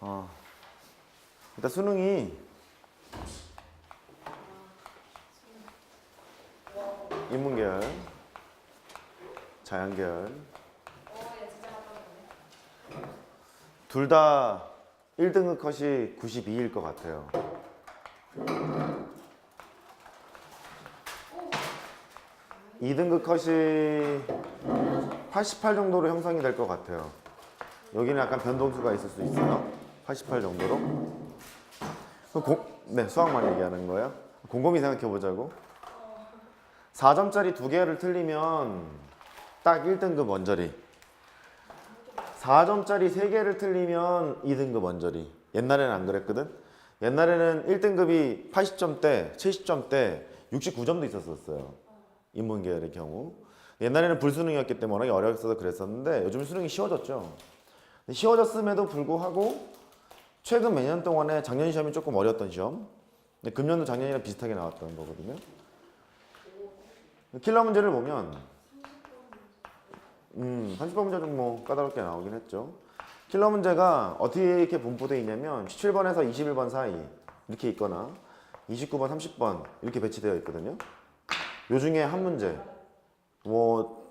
일단 수능이 인문계열, 자연계열 둘 다 1등급 컷이 92일 것 같아요. 2등급 컷이 88 정도로 형성이 될 것 같아요. 여기는 약간 변동수가 있을 수 있어요. 88 정도로. 네, 수학만 얘기하는 거예요. 곰곰이 생각해 보자고. 4점짜리 2개를 틀리면 딱 1등급 원저리. 4점짜리 3개를 틀리면 2등급 원저리. 옛날에는 안 그랬거든. 옛날에는 1등급이 80점대, 70점대, 69점도 있었어요. 인문계열의 경우. 옛날에는 불수능이었기 때문에 어려웠어서 그랬었는데 요즘 수능이 쉬워졌죠. 쉬워졌음에도 불구하고 최근 몇 년 동안에 작년 시험이 조금 어려웠던 시험. 근데 금년도 작년이랑 비슷하게 나왔던 거거든요. 킬러 문제를 보면 30번 문제 좀 뭐 까다롭게 나오긴 했죠. 킬러 문제가 어떻게 이렇게 분포되어 있냐면 17번에서 21번 사이 이렇게 있거나 29번, 30번 이렇게 배치되어 있거든요. 요 중에 한 문제 뭐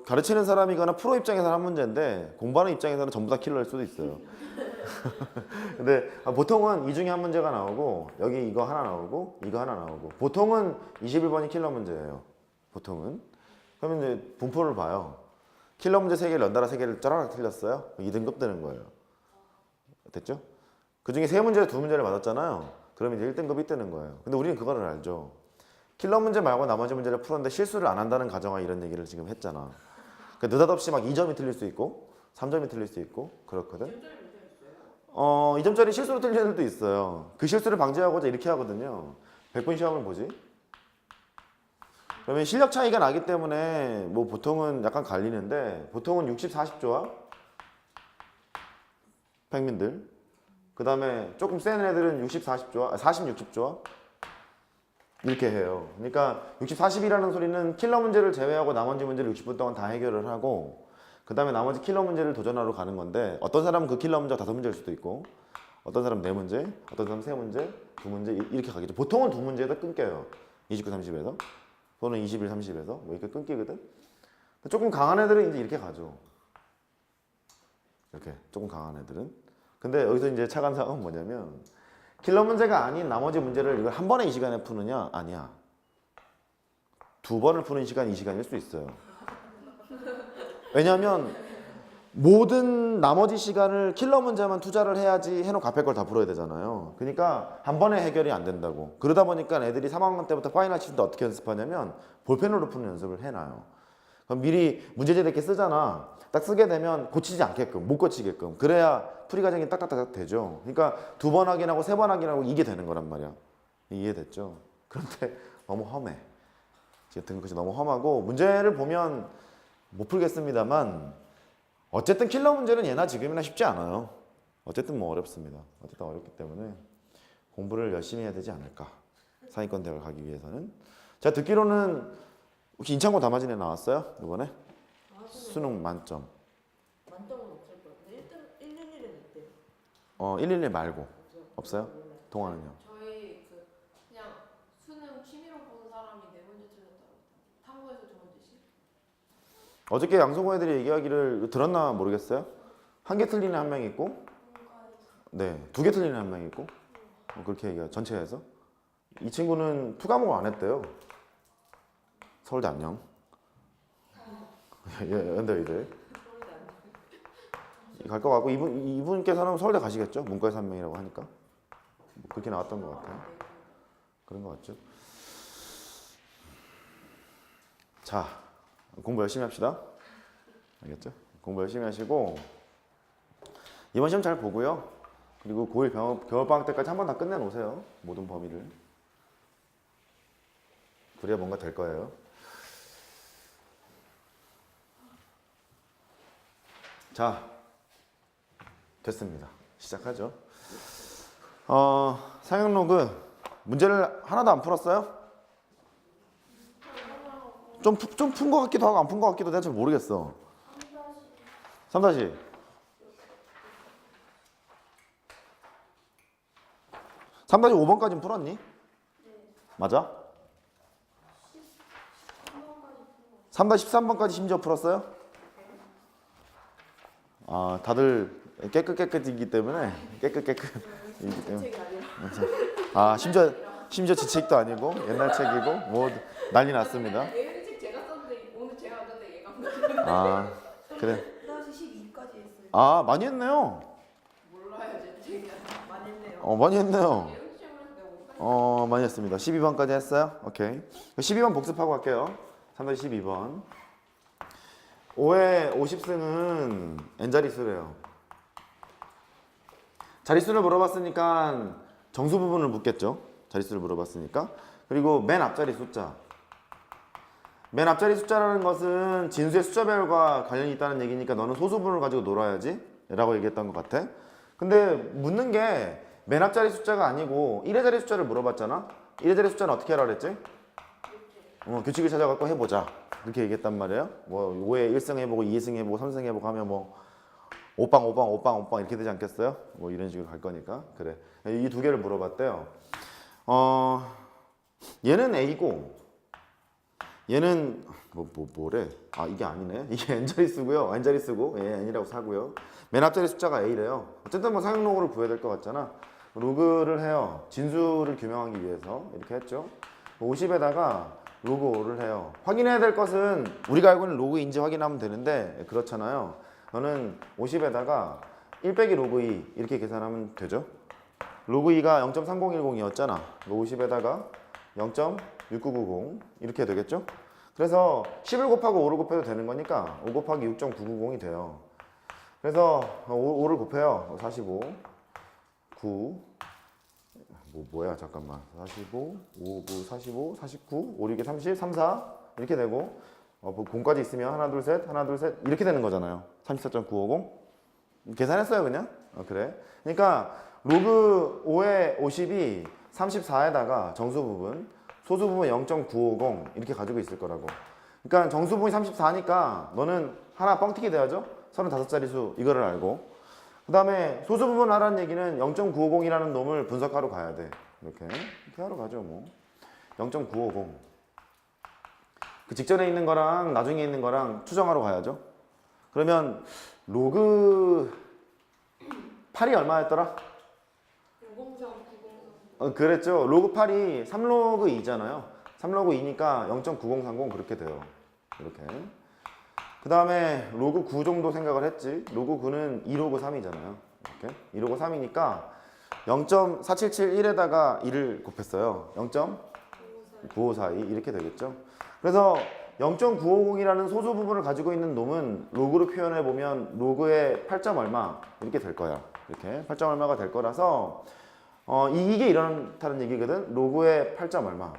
가르치는 사람이거나 프로 입장에서는 한 문제인데 공부하는 입장에서는 전부 다 킬러일 수도 있어요. 근데 보통은 이 중에 한 문제가 나오고 여기 이거 하나 나오고 이거 하나 나오고 보통은 21번이 킬러 문제예요. 보통은. 그러면 이제 분포를 봐요. 킬러 문제 3개를 연달아 3개를 짜라락 틀렸어요. 2등급 되는 거예요. 됐죠? 그 중에 3문제, 2문제를 맞았잖아요. 그러면 이제 1등급이 뜨는 거예요. 근데 우리는 그거를 알죠. 킬러 문제 말고 나머지 문제를 풀었는데 실수를 안 한다는 가정하 이런 얘기를 지금 했잖아. 그러니까 느닷없이 막 2점이 틀릴 수 있고 3점이 틀릴 수 있고 그렇거든. 2점짜리 실수로 틀리는 애들도 있어요. 그 실수를 방지하고자 이렇게 하거든요. 100분 시험을 보지. 그러면 실력 차이가 나기 때문에 뭐 보통은 약간 갈리는데 보통은 60, 40조합 평민들. 그 다음에 조금 센 애들은 60, 40조합, 40, 60조합 이렇게 해요. 그러니까 60, 40이라는 소리는 킬러 문제를 제외하고 나머지 문제를 60분 동안 다 해결을 하고 그 다음에 나머지 킬러 문제를 도전하러 가는 건데 어떤 사람은 그 킬러 문제가 5문제일 수도 있고 어떤 사람은 4문제, 어떤 사람은 3문제, 2문제 이렇게 가겠죠. 보통은 2문제에서 끊겨요. 29, 30에서 또는 21, 30에서 뭐 이렇게 끊기거든. 조금 강한 애들은 이제 이렇게 가죠. 이렇게 조금 강한 애들은. 근데 여기서 이제 차관사항은 뭐냐면 킬러 문제가 아닌 나머지 문제를 이걸 한 번에 이 시간에 푸느냐? 아니야. 2번을 푸는 시간이 이 시간일 수 있어요. 왜냐하면 모든 나머지 시간을 킬러 문제만 투자를 해야지 해놓고 앞에 걸 다 풀어야 되잖아요. 그러니까 한 번에 해결이 안 된다고. 그러다 보니까 애들이 3학년 때부터 파이널 치는데 어떻게 연습하냐면 볼펜으로 푸는 연습을 해놔요. 그럼 미리 문제집 이렇게 쓰잖아. 딱 쓰게 되면 고치지 않게끔, 못 고치게끔. 그래야 풀이 과정이 딱딱딱 되죠. 그러니까 2번 확인하고 3번 확인하고 이게 되는 거란 말이야. 이해됐죠? 그런데 너무 험해. 등급이 너무 험하고 문제를 보면 못 풀겠습니다만 어쨌든 킬러 문제는 예나 지금이나 쉽지 않아요. 어쨌든 뭐 어렵습니다. 어쨌든 어렵기 때문에 공부를 열심히 해야 되지 않을까. 상위권 대학을 가기 위해서는. 제가 듣기로는 혹시 인창고 담아진 애 나왔어요? 이번에? 수능 만점. 만점은 없을 거예요. 근데 111은 있대요. 111 말고 없어요? 동아는요? 저희 그냥 수능 취미로 보는 사람이 4문제 틀렸다고 탐구에서 좋은 뜻이? 어저께 양성호 애들이 얘기하기를 들었나 모르겠어요? 1개 틀리는 한 명 있고 네, 2개 틀리는 한 명 있고 그렇게 얘기해요. 전체에서. 이 친구는 투과목을 안 했대요. 서울대 안녕. 연대의대. 갈 것 같고 이분께서는 서울대 가시겠죠? 문과에서 한 명이라고 하니까. 뭐 그렇게 나왔던 것 같아요. 그런 것 같죠? 자, 공부 열심히 합시다. 알겠죠? 공부 열심히 하시고 이번 시험 잘 보고요. 그리고 고1 겨울방학 때까지 한 번 다 끝내놓으세요. 모든 범위를. 그래야 뭔가 될 거예요. 자, 됐습니다. 시작하죠. 상영로그 문제를 하나도 안 풀었어요? 좀 푼 것 같기도 하고 안 푼 것 같기도 내가 잘 모르겠어. 3다시 3-5번까지는 풀었니? 맞아? 3-13번까지 심지어 풀었어요? 아, 다들 깨끗이기 때문에 깨끗이기 때문에 책이 아니라. 아, 심지어 지책도 아니고 옛날 책이고 뭐 난리 났습니다. 예은 책 제가 썼는데 오늘 제가 앉았는데 얘가 안 가지고 아, 그래. 다시 12까지 했어요. 아, 많이 했네요. 몰라요 제 책이 많이 했네요. 많이 했네요. 예은 책을 해서 내가 못 가지고 많이 했습니다. 12번까지 했어요? 오케이. 12번 복습하고 갈게요. 3-12번. 5의 50승은 n자릿수래요. 자릿수를 물어봤으니까 정수 부분을 묻겠죠. 자릿수를 물어봤으니까. 그리고 맨 앞자리 숫자. 맨 앞자리 숫자라는 것은 진수의 숫자별과 관련이 있다는 얘기니까 너는 소수분을 가지고 놀아야지 라고 얘기했던 것 같아. 근데 묻는 게 맨 앞자리 숫자가 아니고 1의 자리 숫자를 물어봤잖아. 1의 자리 숫자는 어떻게 하라 그랬지? 규칙을 찾아갖고 해보자 이렇게 얘기했단 말이에요. 뭐 5에 1승 해보고 2승 해보고 3승 해보고 하면 뭐 5빵 이렇게 되지 않겠어요? 뭐 이런 식으로 갈 거니까. 그래, 이 두 개를 물어봤대요. 얘는 A고 얘는 뭐래? 아, 이게 아니네. 이게 n자릿수고요. n자릿수고 n이라고 사고요. 맨 앞자리 숫자가 A래요. 어쨌든 뭐 사용 로그를 구해야 될 것 같잖아. 로그를 해요. 진수를 규명하기 위해서 이렇게 했죠. 50에다가 로그 5를 해요. 확인해야 될 것은 우리가 알고 있는 로그인지 확인하면 되는데 그렇잖아요. 너는 50에다가 1 빼기 로그 2 이렇게 계산하면 되죠. 로그 2가 0.3010이었잖아. 50에다가 0.6990 이렇게 되겠죠. 그래서 10을 곱하고 5를 곱해도 되는 거니까 5 곱하기 6.990이 돼요. 그래서 5를 곱해요. 45 9 뭐야 잠깐만 45 5 9 45 49 5 6에 30 3 4 이렇게 되고 공까지 있으면 하나 둘 셋 이렇게 되는 거잖아요. 34.950 계산했어요 그냥. 그래. 그러니까 로그 5의 50이 34에다가 정수 부분 소수 부분 0.950 이렇게 가지고 있을 거라고. 그러니까 정수 부분이 34니까 너는 하나 뻥튀기 돼야죠. 35자리 수 이거를 알고. 그 다음에 소수 부분 하라는 얘기는 0.950이라는 놈을 분석하러 가야 돼. 이렇게 하러 가죠 뭐. 0.950 그 직전에 있는 거랑 나중에 있는 거랑 추정하러 가야죠. 그러면 로그 8이 얼마였더라? 003 903 그랬죠. 로그 8이 3로그 2잖아요. 3로그 2니까 0.9030 그렇게 돼요. 이렇게. 그 다음에 로그 9 정도 생각을 했지. 로그 9는 2로그 3이잖아요. 이렇게. 2로그 3이니까 0.4771에다가 2를 곱했어요. 0.9542 이렇게 되겠죠. 그래서 0.950이라는 소수 부분을 가지고 있는 놈은 로그로 표현해 보면 로그의 8점 얼마 이렇게 될 거야. 이렇게 8점 얼마가 될 거라서 이게 이렇다는 얘기거든. 로그의 8점 얼마.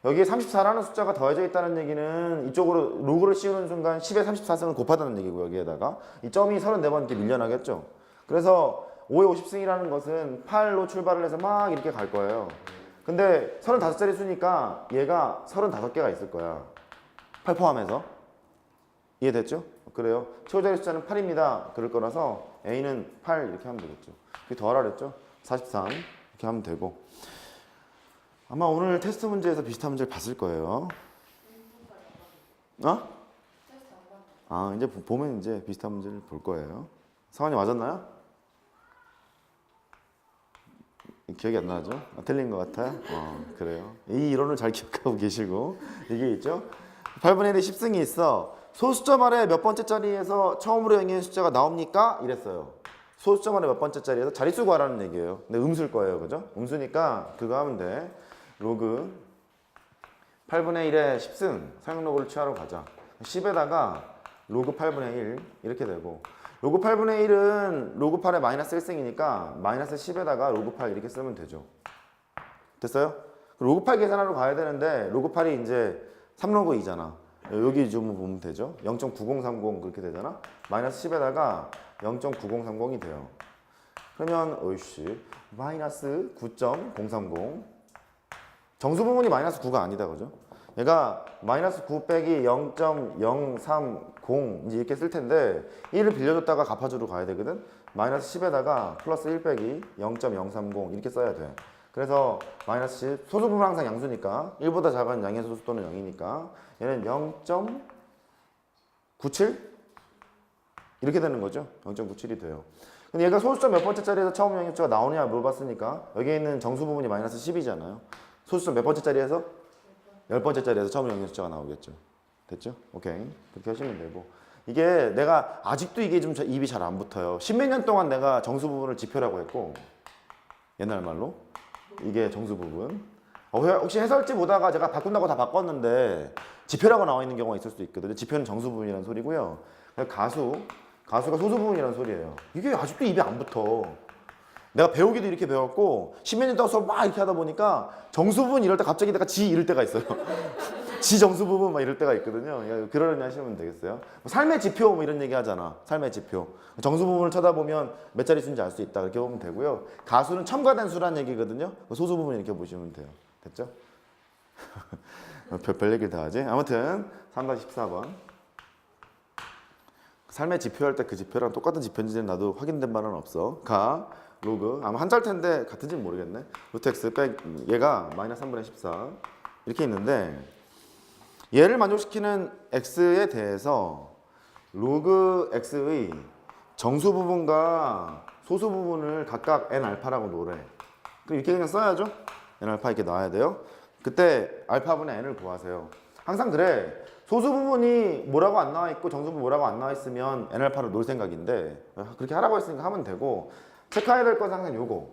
여기에 34라는 숫자가 더해져 있다는 얘기는 이쪽으로 로그를 씌우는 순간 10에 34승을 곱하다는 얘기고 여기에다가 이 점이 34번 이렇게 밀려나겠죠. 그래서 5의 50승이라는 것은 8로 출발을 해서 막 이렇게 갈 거예요. 근데 35자리 수니까 얘가 35개가 있을 거야. 8 포함해서. 이해됐죠? 그래요. 최고자리 숫자는 8입니다. 그럴 거라서 A는 8 이렇게 하면 되겠죠. 이렇게 더하라 그랬죠? 43 이렇게 하면 되고. 아마 오늘 테스트 문제에서 비슷한 문제를 봤을 거예요. 이제 보면 이제 비슷한 문제를 볼 거예요. 상황이 맞았나요? 기억이 안 나죠? 틀린 것 같아요? 그래요. 이 이론을 잘 기억하고 계시고 이게 있죠? 8분의 1에 10승이 있어. 소수점 아래 몇 번째 자리에서 처음으로 영리한 숫자가 나옵니까? 이랬어요. 소수점 아래 몇 번째 자리에서 자릿수 구하라는 얘기예요. 근데 음수일 거예요. 그죠? 음수니까 그거 하면 돼. 로그 8분의 1에 10승 사용 로그를 취하러 가자. 10에다가 로그 8분의 1 이렇게 되고 로그 8분의 1은 로그 8에 마이너스 1승이니까 마이너스 10에다가 로그 8 이렇게 쓰면 되죠. 됐어요? 로그 8 계산하러 가야 되는데 로그 8이 이제 3로그 2잖아. 여기 좀 보면 되죠. 0.9030 그렇게 되잖아. 마이너스 10에다가 0.9030이 돼요. 그러면 어이씨 마이너스 9.030 정수 부분이 마이너스 9가 아니다 그죠? 얘가 마이너스 9 빼기 0.030 이제 이렇게 쓸 텐데 1을 빌려줬다가 갚아주러 가야 되거든. 마이너스 10에다가 플러스 1 빼기 0.030 이렇게 써야 돼. 그래서 마이너스 10 소수부분 항상 양수니까 1보다 작은 양의 소수 또는 0이니까 얘는 0.97 이렇게 되는 거죠. 0.97이 돼요. 근데 얘가 소수점 몇 번째 자리에서 처음 영역수가 나오냐 물어봤으니까 여기에 있는 정수 부분이 마이너스 10이잖아요. 소수점 몇 번째 자리에서? 10번째 자리에서 처음 영역수가 나오겠죠. 됐죠? 오케이. 그렇게 하시면 되고 이게 내가 아직도 이게 좀 입이 잘 안 붙어요. 십몇 년 동안 내가 정수 부분을 지표라고 했고 옛날 말로 이게 정수 부분. 혹시 해설지 보다가 제가 바꾼다고 다 바꿨는데 지표라고 나와 있는 경우가 있을 수도 있거든요. 지표는 정수 부분이라는 소리고요. 가수가 소수 부분이라는 소리예요. 이게 아직도 입이 안 붙어. 내가 배우기도 이렇게 배웠고 십몇 년 동안 수업 막 이렇게 하다 보니까 정수 부분 이럴 때 갑자기 내가 지 이럴 때가 있어요. 지 정수 부분 막 이럴 때가 있거든요. 그러려니 하시면 되겠어요. 삶의 지표 뭐 이런 얘기 하잖아. 삶의 지표. 정수 부분을 쳐다보면 몇 자리 수인지 알 수 있다. 그렇게 보면 되고요. 가수는 첨가된 수란 얘기거든요. 소수 부분 이렇게 보시면 돼요. 됐죠? 별 얘기를 다 하지. 아무튼 3-14번. 삶의 지표 할 때 그 지표랑 똑같은 지표인지는 나도 확인된 바는 없어. 로그 아마 한자일 텐데 같은지는 모르겠네. 루트 x 빼 얘가 마이너스 3분의 14 이렇게 있는데 얘를 만족시키는 x에 대해서 로그 x의 정수 부분과 소수 부분을 각각 n 알파라고 놓으래. 그럼 이렇게 그냥 써야죠. n 알파 이렇게 놔야 돼요. 그때 알파분의 n을 구하세요. 항상 그래. 소수 부분이 뭐라고 안 나와 있고 정수 부분 뭐라고 안 나와 있으면 n 알파를 놓을 생각인데 그렇게 하라고 했으니까 하면 되고 체크해야 될 건 항상 요거.